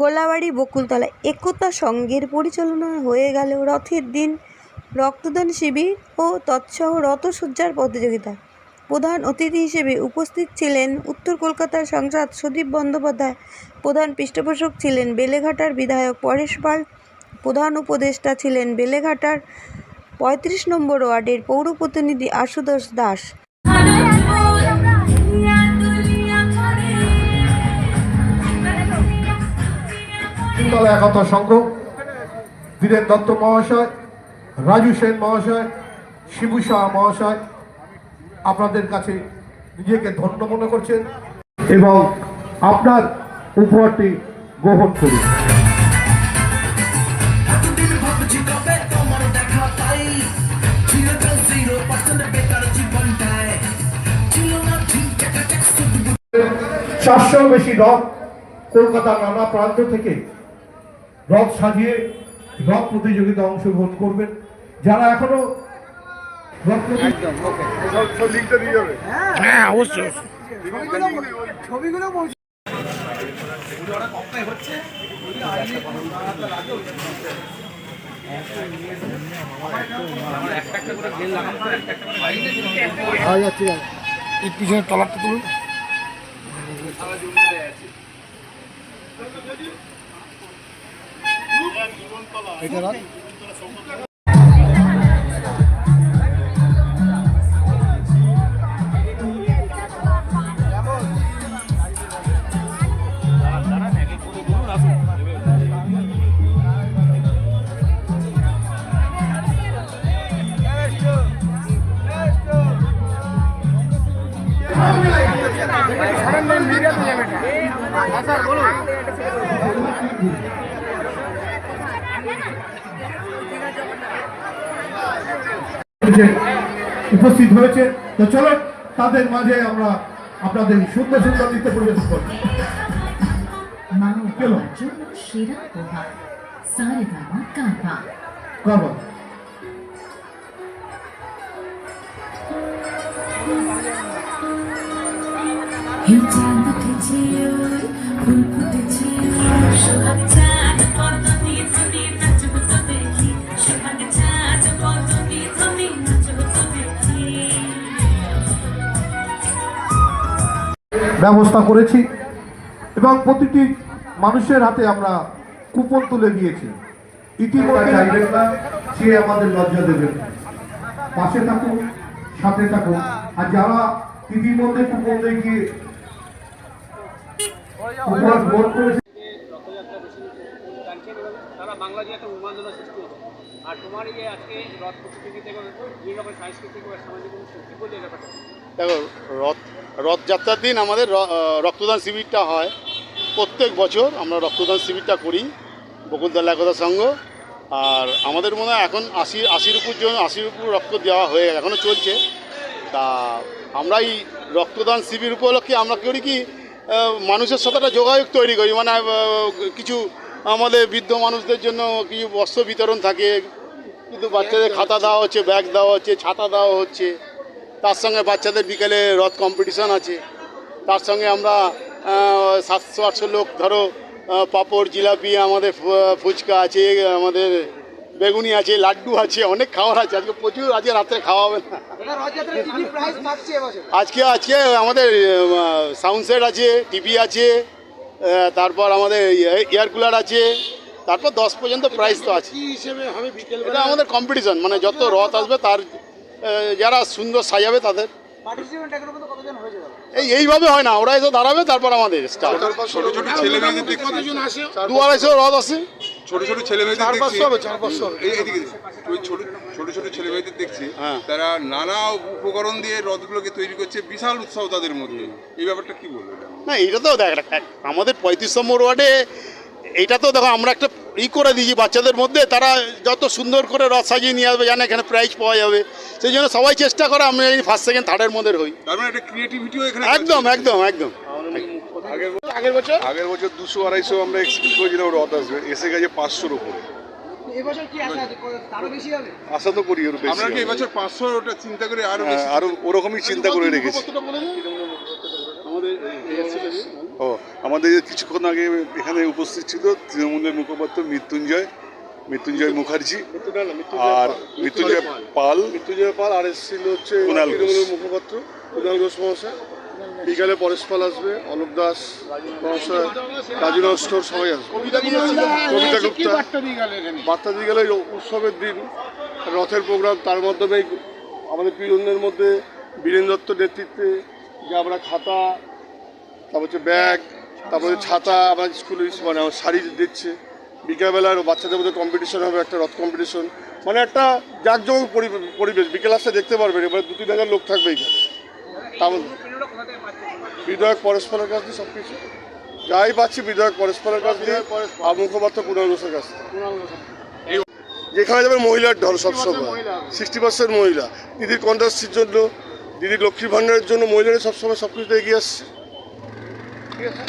গোলাবাড়ি বকুলতলা একতা সংঘের পরিচালনায় হয়ে গেল রথের দিন রক্তদান শিবির ও তৎসহ রথসজ্জার প্রতিযোগিতা। প্রধান অতিথি হিসেবে উপস্থিত ছিলেন উত্তর কলকাতার সাংসদ সুদীপ বন্দ্যোপাধ্যায়। প্রধান পৃষ্ঠপোষক ছিলেন বেলেঘাটার বিধায়ক পরেশ পাল। প্রধান উপদেষ্টা ছিলেন বেলেঘাটার ৩৫ নম্বর ওয়ার্ডের পৌর প্রতিনিধি আশুতোষ দাস। একতা সংঘ, বীরেন দত্ত মহাশয়, রাজু সেন মহাশয়, শিবু শাহ মহাশয় আপনাদের কাছে নিজেকে ধন্য মনে করছেন এবং আপনার উপহারটি গ্রহণ করুন। চারশোর বেশি রথ কলকাতার নানা প্রান্ত থেকে রথ সাজিয়ে রথ প্রতিযোগিতা অংশগ্রহণ করবেন। যারা এখনো পিছনে তলাটা তুলুন। উপস্থিত হয়েছে, তো চলো তাদের মাঝে আমরা আপনাদের সুন্দর সুন্দর নৃত্য পরিবেশন করব। সেরা উপহার সারেগামা কারবা কারবা ব্যবস্থা করেছি এবং প্রতিটি মানুষের হাতে আমরা কুপন তুলে দিয়েছি। ইতিমধ্যে সে আমাদের লজ্জা দেবেন, পাশে থাকুন, সাথে থাকুন। আর যারা ইতিমধ্যে কুপন দেখিয়ে ভোট করেছে সারা বাংলা যে একটা উন্মাদনা সৃষ্টি হতো। আর তোমার এই আজকে রথ প্রতিযোগিতা বিভিন্ন রকম সাংস্কৃতিক ও সামাজিক অনুষ্ঠান কী বলছে ব্যাপারটা? দেখো, রথযাত্রার দিন আমাদের রক্তদান শিবিরটা হয়। প্রত্যেক বছর আমরা রক্তদান শিবিরটা করি বকুলতলা একতা সংঘ। আর আমাদের মনে হয় এখন আশির উপর রক্ত দেওয়া হয়ে গেছে, এখনও চলছে। তা আমরা এই রক্তদান শিবির উপলক্ষে আমরা করি কি মানুষের সাথে একটা যোগাযোগ তৈরি করি। মানে কিছু আমাদের বৃদ্ধ মানুষদের জন্য কিছু বস্ত্র বিতরণ থাকে, কিন্তু বাচ্চাদের খাতা দেওয়া হচ্ছে, ব্যাগ দেওয়া হচ্ছে, ছাতা দেওয়া হচ্ছে। তার সঙ্গে বাচ্চাদের বিকেলে রথ কম্পিটিশান আছে। তার সঙ্গে আমরা 700-800 লোক ধরো পাঁপড়, জিলাপি, আমাদের ফুচকা আছে, আমাদের বেগুনি আছে, লাড্ডু আছে, অনেক খাবার আছে। আজকে প্রচুর, আজকে রাত্রে খাওয়া হবে না। আজকে আমাদের সাউন্ড সেট আছে, টিভি আছে, তারপর আমাদের এয়ার কুলার আছে, তারপর 10 পর্যন্ত প্রাইস তো আছে। এটা আমাদের কম্পিটিশন, মানে যত রথ আসবে তার যারা সুন্দর সাজাবে তাদের। এইভাবে হয় না, ওরা এসে দাঁড়াবে, তারপর আমাদের স্টার্ট। ছোট ছোট ছেলে মেয়েদের 200-250 রথ আসে। ছোট ছোট ছেলে মেয়েদের ছোট ছোট ছেলে মেয়েদের দেখছি, তারা নানা উপকরণ দিয়ে রথগুলোকে তৈরি করছে, বিশাল উৎসাহ তাদের মধ্যে। এই ব্যাপারটা কি বলবো? না, এটা তো দেখ, আমাদের 35 নম্বর ওয়ার্ডে এইটা তো দেখো আমরা একটা করে দিয়েছি বাচ্চাদের মধ্যে। তারা যত সুন্দর করে রথ সাজিয়ে নিয়ে আসবে, জানে এখানে প্রাইজ পাওয়া যাবে, সেই জন্য সবাই চেষ্টা করে আমরা ফার্স্ট সেকেন্ড থার্ডের মধ্যে হই। তার মানে একটা ক্রিয়েটিভিটিও এখানে একদম একদম একদম। আগের বছর 200-250 আমরা এক্সপেক্ট করেছিলাম রথ আসবে, এসে গেছে 500-র উপরে। আশা তো করি আমরা কি এবছর 500 ওটা চিন্তা করে আরো ওরকমই চিন্তা করে রেখেছি। আমাদের কিছুক্ষণ আগে এখানে উপস্থিত ছিল তৃণমূলের মুখপাত্র মৃত্যুঞ্জয় মুখার্জি আর মৃত্যুঞ্জয় পাল আর এসেছিল হচ্ছে তৃণমূলের মুখপাত্র কুণাল ঘোষ মহাশয়। বিকালে পরেশ পাল আসবে, অলোক দাস মহাশয়, রাজু নস্কর সবাই আসবে। কবিতা গুপ্তা বার্তা দিয়ে গেলে উৎসবের দিন রথের প্রোগ্রাম, তার মাধ্যমে আমাদের প্রিয়জনদের মধ্যে বীরেন দত্তর নেতৃত্বে যে আমরা খাতা, তারপর হচ্ছে ব্যাগ, তারপরে ছাতা, আমার স্কুলে মানে আমার শাড়ি দিচ্ছে। বিকেলবেলার বাচ্চাদের মধ্যে কম্পিটিশন হবে, একটা রথ কম্পিটিশন, মানে একটা জাঁকজমক পরিবেশ। বিকেল আসতে দেখতে পারবেন, এবার 2-3 হাজার লোক থাকবে এখানে। তার বিধায়ক পরস্পরের কাছ দিয়ে সব কিছু যাই পাচ্ছি, বিধায়ক পরস্পরের কাছ দিয়ে আর মুখপাত্র কুণাল ঘোষের কাছ থেকে। যেখানে যাবে মহিলার ঢল সবসময়, 60% মহিলা। দিদির কন্যাশ্রীর জন্য, দিদির লক্ষ্মীর ভাণ্ডারের জন্য মহিলারা সবসময় সব কিছুতে এগিয়ে আসছে। ঠিক আছে।